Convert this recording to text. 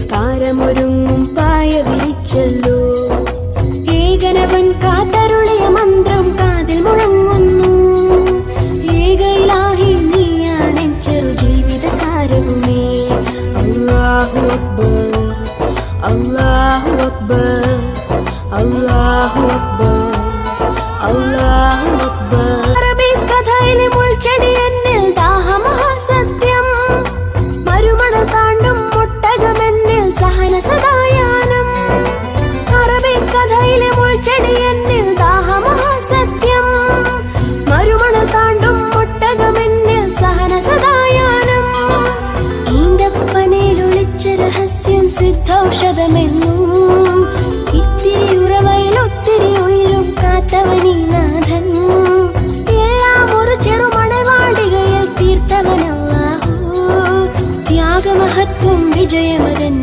നിസ്കാരമൊരുങ്ങും പായ വിരിച്ചല്ലോ. ഏകനവൻ കാത്തരുളിയ മന്ത്രം കാതിൽ മുഴങ്ങുന്നു. ഏകയിലാഹി നീയാണെൻ ചെറു ജീവിത സാരവുമേ. അല്ലാഹു അക്ബർ, അല്ലാഹു അക്ബർ, അല്ലാഹു അക്ബർ, അല്ലാഹു അക്ബർ. അറബി കഥയിലെ മുൾച്ചെടി എന്നിൽ ദാഹമഹാസത്യം. മരുമണൽ താണ്ടും ഒട്ടകമെന്നിൽ സഹന സദായാനം. അറബി കഥയിലെ മുൾച്ചെടി എന്നിൽ ദാഹമഹാസത്യം. മരുമണൽ താണ്ടും ഒട്ടകമെന്നിൽ സഹന സദായാനം. ഈന്തപ്പനയിലൊളിച്ച രഹസ്യം സിദ്ധൌഷധമെന്നും. ഇത്തിരി ഉറവയിൽ ഒത്തിരി ഉയരും കാത്തവനീ നാഥൻ. എല്ലാം ഒരു ചെറുമണവാടികയിൽ തീർത്തവനല്ലാഹു. ത്യാഗമഹത്വം വിജയമതൻ